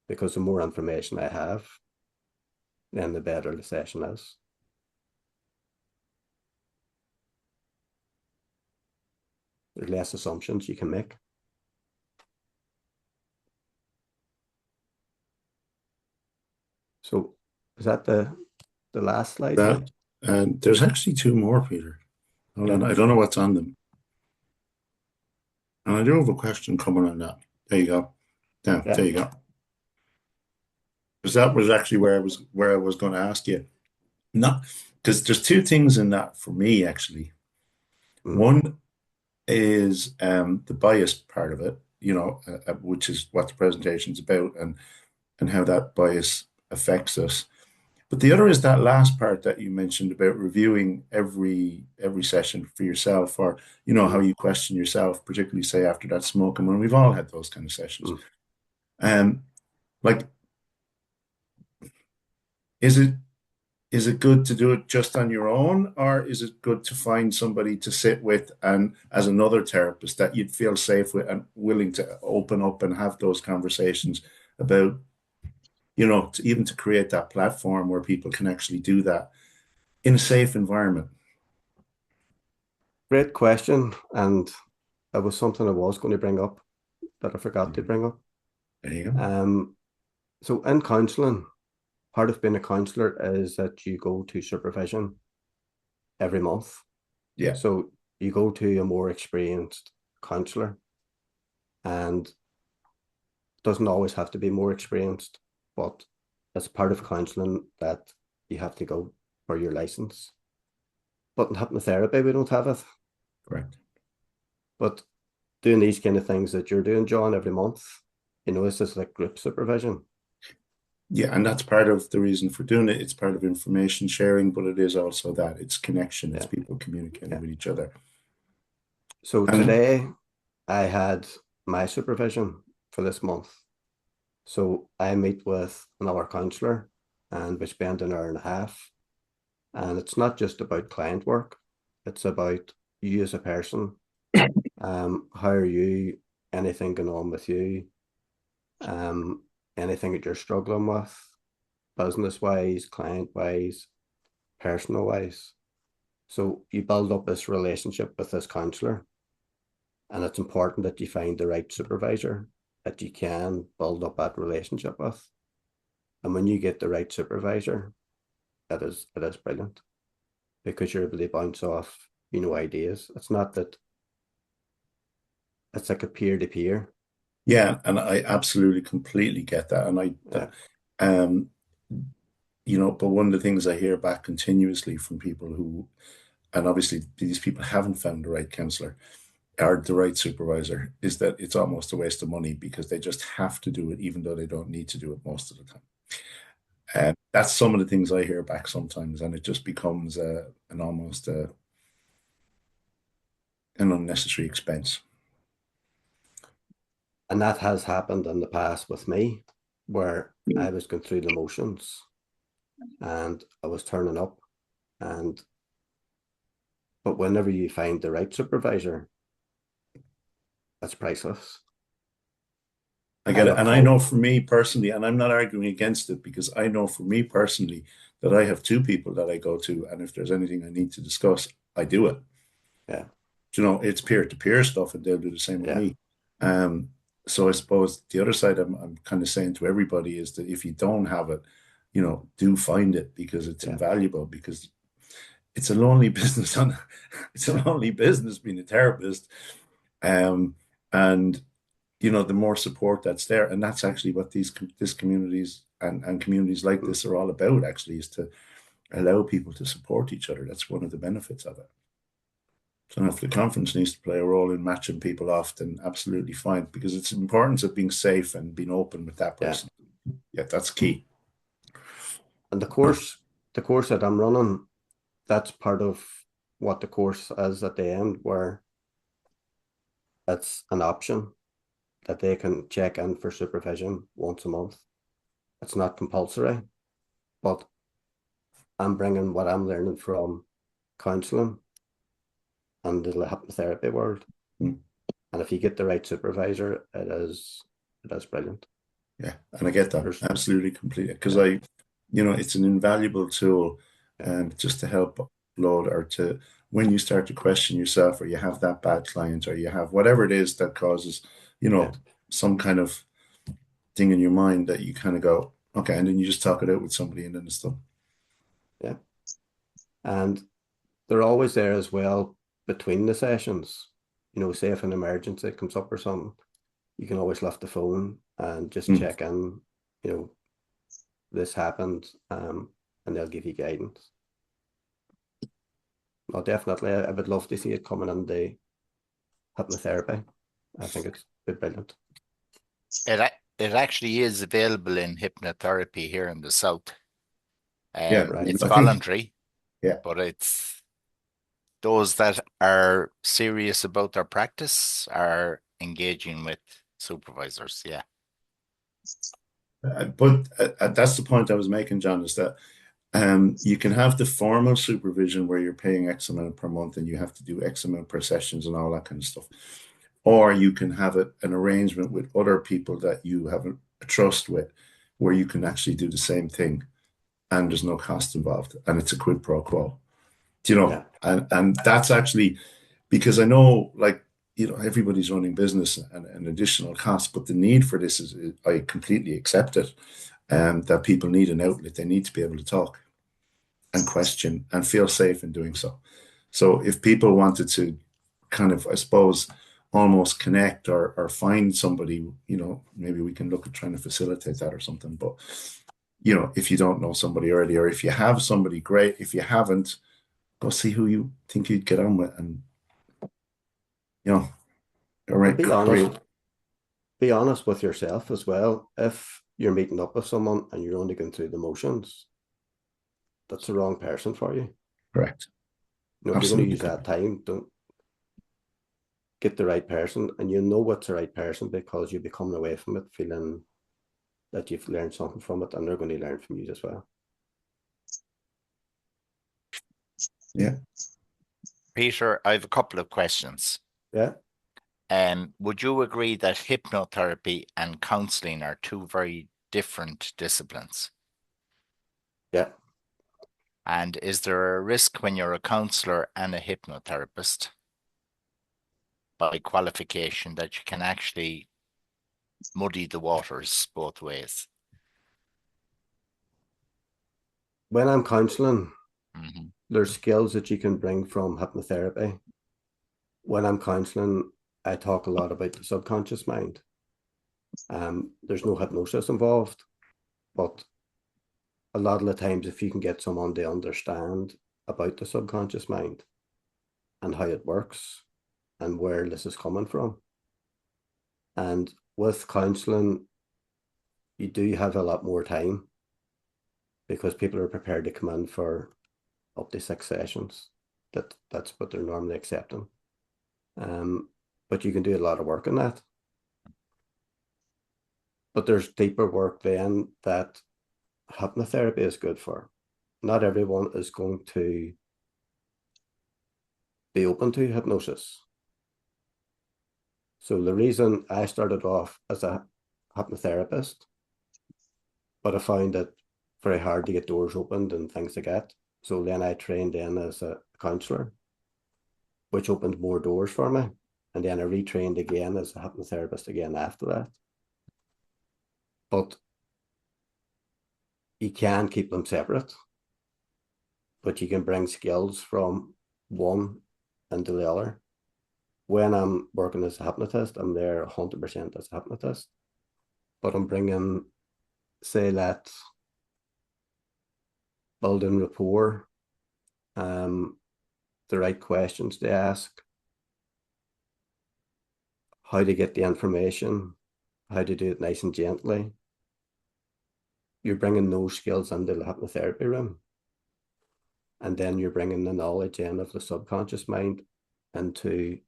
because the more information I have, then the better the session is. There's less assumptions you can make. So is that the last slide? And there's actually two more, Peter. Hold on, I don't know what's on them. And I do have a question coming on that. There you go. Yeah, there you go. Because that was actually where I was going to ask you. Not because there's two things in that for me, actually. One is the bias part of it, which is what the presentation is about, and how that bias affects us. But the other is that last part that you mentioned about reviewing every session for yourself, or how you question yourself, particularly say after that smoking one. We've all had those kind of sessions. Like, is it good to do it just on your own, or is it good to find somebody to sit with and as another therapist that you'd feel safe with and willing to open up and have those conversations about, even to create that platform where people can actually do that in a safe environment? Great question. And it was something I was going to bring up that I forgot to bring up. There you go. So in counselling, part of being a counsellor is that you go to supervision every month. Yeah. So you go to a more experienced counsellor, and it doesn't always have to be more experienced, but it's part of counselling that you have to go for your license. But in hypnotherapy, we don't have it. Correct. But doing these kind of things that you're doing, John, every month, it's just like group supervision. Yeah, and that's part of the reason for doing it. It's part of information sharing, but it is also that it's connection. It's people communicating with each other. So today I had my supervision for this month. So I meet with another counsellor and we spend an hour and a half. And it's not just about client work. It's about you as a person. How are you? Anything going on with you? Anything that you're struggling with, business-wise, client-wise, personal-wise. So you build up this relationship with this counsellor, and it's important that you find the right supervisor that you can build up that relationship with. And when you get the right supervisor, it is brilliant, because you're able to bounce off, ideas. It's not that, it's like a peer-to-peer. Yeah, and I absolutely completely get that. And but one of the things I hear back continuously from people who, and obviously these people haven't found the right counselor or the right supervisor, is that it's almost a waste of money because they just have to do it, even though they don't need to do it most of the time. And that's some of the things I hear back sometimes, and it just becomes an almost an unnecessary expense. And that has happened in the past with me, where I was going through the motions and I was turning up, but whenever you find the right supervisor, that's priceless. I get it. And I know for me personally, and I'm not arguing against it, because I know for me personally that I have two people that I go to, and if there's anything I need to discuss, I do it. Yeah. You know, it's peer-to-peer stuff, and they'll do the same with Yeah. me. So I suppose the other side I'm kind of saying to everybody is that if you don't have it, you know, do find it, because it's Yeah. invaluable, because it's a lonely business. It's a lonely business being a therapist. And you know, the more support that's there, and that's actually what this communities and communities like this are all about, actually, is to allow people to support each other. That's one of the benefits of it. So if the conference needs to play a role in matching people off, then absolutely fine, because it's the importance of being safe and being open with that person. Yeah, that's key. And the course that I'm running, that's part of what the course is at the end, where it's an option that they can check in for supervision once a month. It's not compulsory, but I'm bringing what I'm learning from counselling and the hypnotherapy world. Mm. And if you get the right supervisor, it is brilliant. Yeah, and I get that absolutely completely, because you know, it's an invaluable tool, just to help load, or to, when you start to question yourself, or you have that bad client, or you have whatever it is that causes, you know, some kind of thing in your mind, that you kind of go, okay, and then you just talk it out with somebody, and then it's done. Yeah. And they're always there as well between the sessions. You know, say if an emergency comes up or something, you can always lift the phone and just check in, you know, this happened, and they'll give you guidance. Well, definitely, I would love to see it coming in the hypnotherapy. I think it's brilliant. It actually is available in hypnotherapy here in the South. Right. It's voluntary, yeah, but it's those that are serious about their practice are engaging with supervisors. Yeah. But that's the point I was making, John, is that you can have the formal supervision where you're paying X amount per month and you have to do X amount per sessions and all that kind of stuff. Or you can have an arrangement with other people that you have a trust with, where you can actually do the same thing and there's no cost involved, and it's a quid pro quo. Do you know? And that's actually, because I know, like, you know, everybody's running business and additional costs, but the need for this is, I completely accept it. That people need an outlet. They need to be able to talk and question and feel safe in doing so. So if people wanted to kind of, I suppose, almost connect or find somebody, you know, maybe we can look at trying to facilitate that or something. But, you know, if you don't know somebody already, or if you have somebody, great. If you haven't, go see who you think you'd get on with, and, you know, all right. Be honest with yourself as well. If you're meeting up with someone and you're only going through the motions, that's the wrong person for you. Correct. You know, if you're going to use that time, don't get the right person, and you'll know what's the right person because you'll be coming away from it feeling that you've learned something from it, and they're going to learn from you as well. Yeah. Peter, I have a couple of questions. Yeah. Would you agree that hypnotherapy and counseling are two very different disciplines? Yeah. And is there a risk when you're a counselor and a hypnotherapist, by qualification, that you can actually muddy the waters both ways? When I'm counseling, there's skills that you can bring from hypnotherapy. When I'm counseling, I talk a lot about the subconscious mind. There's no hypnosis involved, but a lot of the times, if you can get someone to understand about the subconscious mind and how it works and where this is coming from, and with counseling, you do have a lot more time because people are prepared to come in for up to 6 sessions. That's what they're normally accepting. But you can do a lot of work on that. But there's deeper work then that hypnotherapy is good for. Not everyone is going to be open to hypnosis. So the reason I started off as a hypnotherapist, but I found it very hard to get doors opened and things like that. So then I trained in as a counselor. which opened more doors for me. And then I retrained again as a hypnotherapist again after that. But you can keep them separate, but you can bring skills from one into the other. When I'm working as a hypnotist, I'm there 100% as a hypnotist, but I'm bringing, say, that building rapport, the right questions to ask, how to get the information, how to do it nice and gently. You're bringing those skills into the hypnotherapy room. And then you're bringing the knowledge in of the subconscious mind into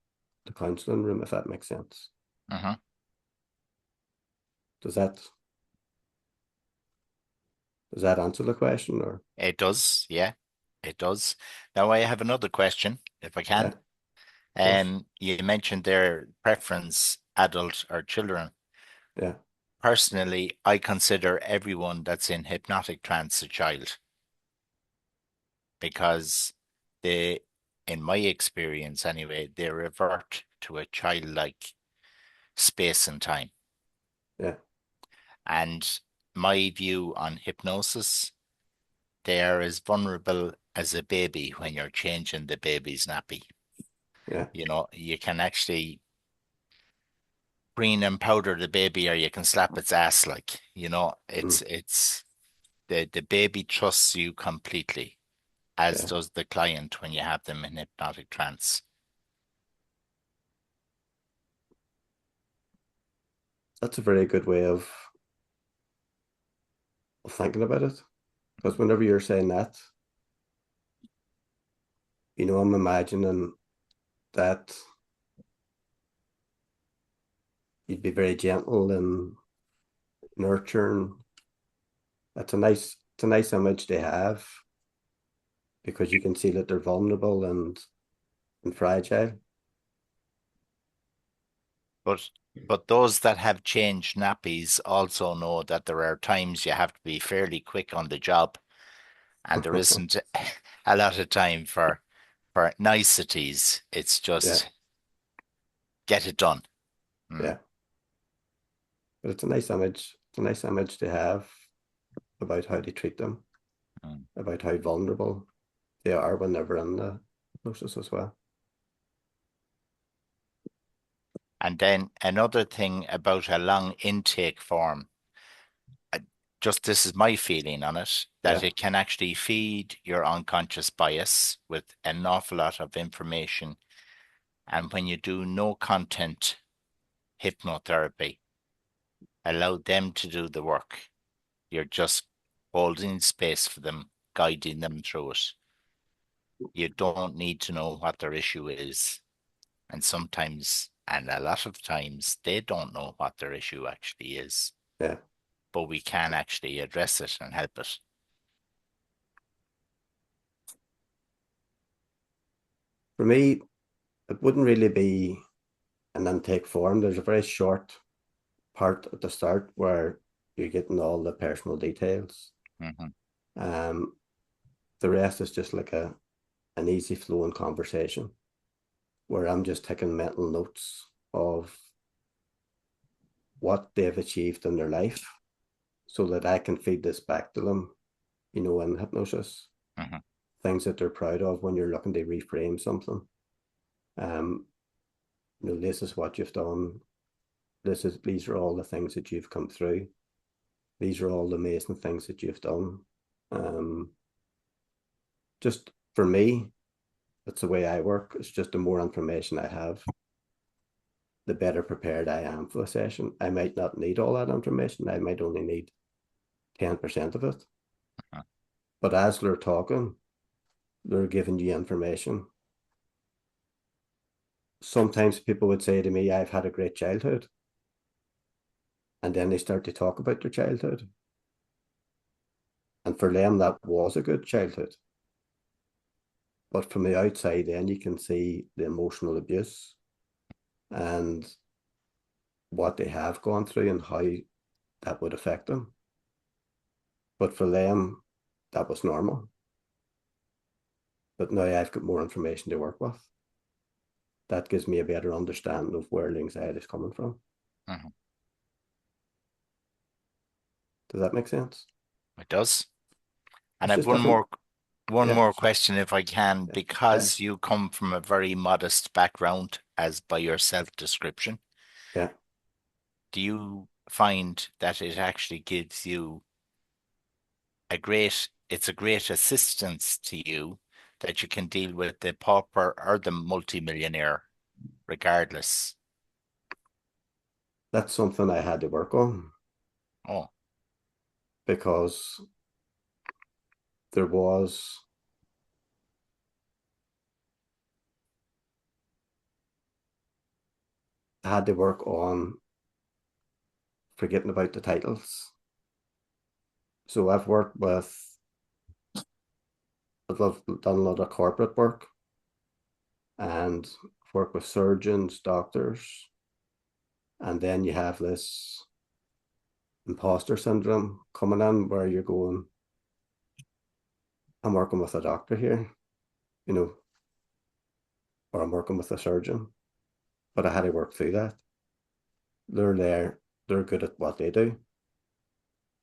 the counselling room, if that makes sense. Mm-hmm. Does that answer the question? Or It does, yeah, it does. Now I have another question, if I can. course. You mentioned their preference, adult or children. Yeah. Personally, I consider everyone that's in hypnotic trance a child because they, in my experience anyway, they revert to a childlike space and time. Yeah. And my view on hypnosis, they are as vulnerable as a baby when you're changing the baby's nappy. Yeah. You know, you can actually green and powder the baby or you can slap its ass like, you know, it's the baby trusts you completely, as Yeah. does the client when you have them in hypnotic trance. That's a very good way of thinking about it. Because whenever you're saying that, you know, I'm imagining that you'd be very gentle and nurturing. It's a nice image to have, because you can see that they're vulnerable and fragile. But those that have changed nappies also know that there are times you have to be fairly quick on the job, and there isn't a lot of time for niceties. It's Yeah. just get it done. Yeah. But it's a nice image. It's a nice image to have about how they treat them, about how vulnerable they are when they're in the hypnosis as well. And then another thing about a long intake form, just this is my feeling on it, that Yeah. it can actually feed your unconscious bias with an awful lot of information. And when you do no content hypnotherapy, allow them to do the work. You're just holding space for them, guiding them through it. You don't need to know what their issue is. And sometimes, and a lot of times, they don't know what their issue actually is. Yeah. But we can actually address it and help it. For me, it wouldn't really be an intake form. There's a very short part at the start where you're getting all the personal details. Mm-hmm. The rest is just like an easy flowing conversation where I'm just taking mental notes of what they've achieved in their life so that I can feed this back to them, you know, in hypnosis. Mm-hmm. Things that they're proud of when you're looking to reframe something. You know, this is what you've done. These are all the things that you've come through. These are all the amazing things that you've done. Just for me, that's the way I work. It's just the more information I have, the better prepared I am for the session. I might not need all that information. I might only need 10% of it. But as they're talking, they're giving you information. Sometimes people would say to me, I've had a great childhood. And then they start to talk about their childhood. And for them, that was a good childhood. But from the outside, then you can see the emotional abuse and what they have gone through and how that would affect them. But for them, that was normal. But now I've got more information to work with. that gives me a better understanding of where the anxiety is coming from. Mhm. Does that make sense? It does. And It's I've just different. one Yeah. more question if I can, Yeah. because you come from a very modest background as by your self-description. Yeah. Do you find that it actually gives you it's a great assistance to you that you can deal with the pauper or the multimillionaire regardless? That's something I had to work on, Oh, because there was I had to work on forgetting about the titles. So I've done a lot of corporate work and work with surgeons, doctors, and then you have this imposter syndrome coming in where you're going, I'm working with a doctor here, you know, or I'm working with a surgeon, but I had to work through that. They're there, they're good at what they do,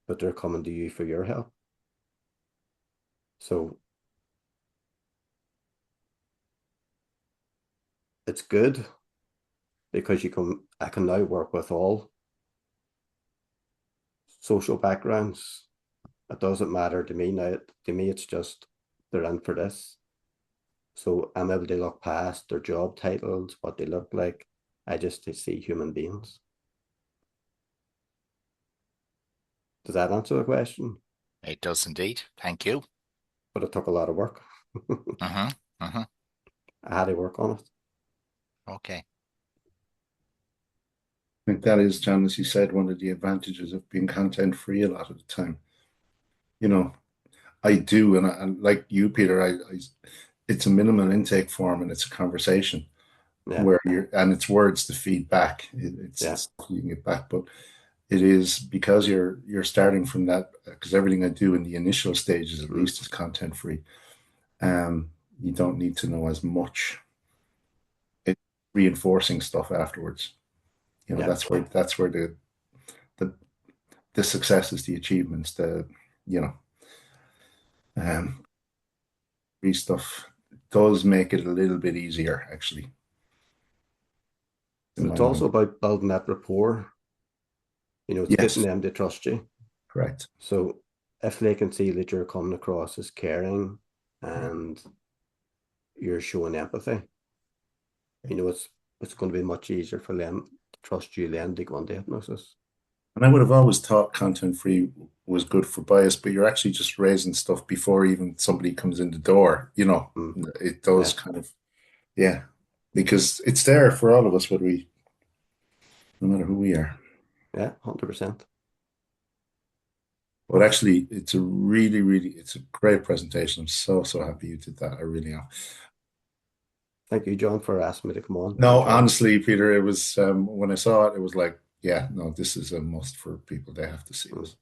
but they're coming to you for your help. So it's good because I can now work with all social backgrounds. It doesn't matter to me now. To me, it's just they're in for this. So I'm able to look past their job titles, what they look like. I just see human beings. Does that answer the question? it does indeed. Thank you. But it took a lot of work. Mm-hmm. Mm-hmm. I had to work on it. Okay. I think that is, John, as you said, one of the advantages of being content free a lot of the time. You know, I do, and like you, Peter, it's a minimal intake form and it's a conversation Yeah. where and it's words to feed back. Yeah. It's feeding it back, but it is because you're starting from that, because everything I do in the initial stages at least is content free. You don't need to know as much. It's reinforcing stuff afterwards. You know, Yeah. that's where the the successes, the achievements, the you know, free stuff does make it a little bit easier, actually, in And my it's mind. also about building that rapport. It's getting Yes, them to trust you. correct. So if they can see that you're coming across as caring and you're showing empathy, it's going to be much easier for them to trust you then to go into hypnosis. And I would have always thought content free was good for bias, but you're actually just raising stuff before even somebody comes in the door. It does Yeah. kind of, yeah, because it's there for all of us, no matter who we are. Yeah, 100%. But actually, it's a really, really, it's a great presentation. I'm so, so happy you did that. I really am. Thank you, John, for asking me to come on. No, Enjoyed it. honestly, Peter, it was when I saw it, it was like, yeah, no, this is a must for people. They have to see this.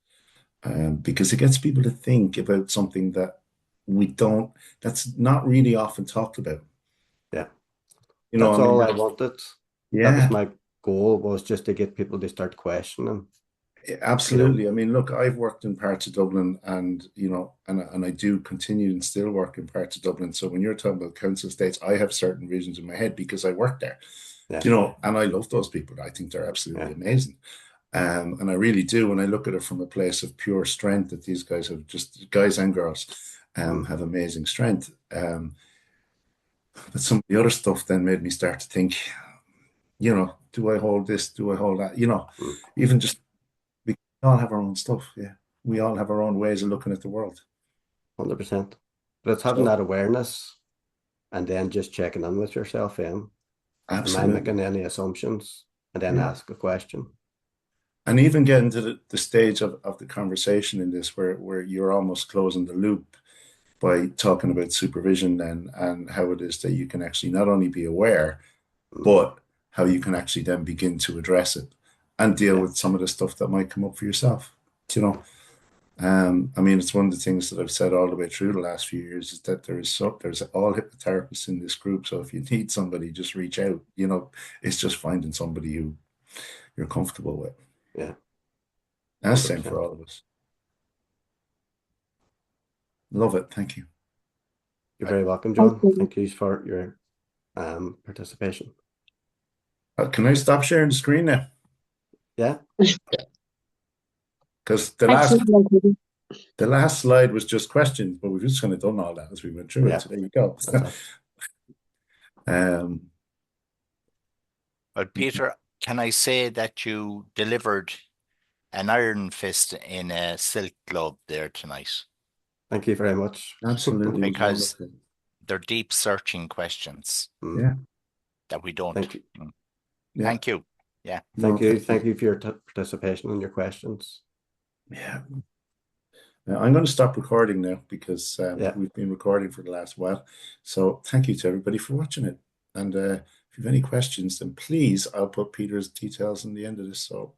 Because it gets people to think about something that that's not really often talked about. Yeah. I That's mean, all I wanted. That was yeah, my goal, was just to get people to start questioning. absolutely. I mean, look, I've worked in parts of Dublin and, and I do continue and still work in parts of Dublin. So when you're talking about council estates, I have certain visions in my head because I work there, Yeah. and I love those people. I think they're absolutely Yeah. amazing. And I really do. When I look at it from a place of pure strength, that these guys guys and girls, have amazing strength. But some of the other stuff then made me start to think, do I hold this? Do I hold that? Even just, we all have our own stuff. Yeah. We all have our own ways of looking at the world. 100%. But it's having So, that awareness and then just checking in with yourself in. Am I absolutely. making any assumptions? And then Yeah. ask a question. And even getting to the stage of the conversation in this where you're almost closing the loop by talking about supervision then, and how it is that you can actually not only be aware, but how you can actually then begin to address it and deal Yeah. with some of the stuff that might come up for yourself. You know, I mean, it's one of the things that I've said all the way through the last few years is that there's all hypnotherapists in this group. So if you need somebody, just reach out. You know, it's just finding somebody who you're comfortable with. Yeah. That's the same 100%. for all of us. Love it. Thank you. You're very welcome, John. Thank you for your participation. Can I stop sharing the screen now? Yeah. Because the last slide was just questions, but we've just kind of done all that as we went through it. Yeah. So there you go. But Peter, can I say that you delivered an iron fist in a silk glove there tonight? Thank you very much. Absolutely. Because wonderful. they're deep searching questions Yeah. that we don't. Thank you. Yeah. Thank you. Yeah. Thank you. Thank you for your participation and your questions. Yeah. Now, I'm going to stop recording now because Yeah. we've been recording for the last while. So thank you to everybody for watching it. And if you have any questions, then please, I'll put Peter's details in the end of this. So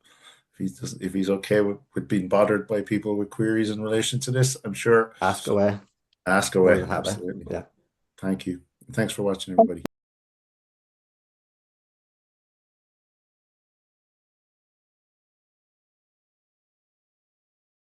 if he's okay with being bothered by people with queries in relation to this, I'm sure. Ask away. Ask More away. than happy. Absolutely. Yeah. Thank you. Thanks for watching, everybody.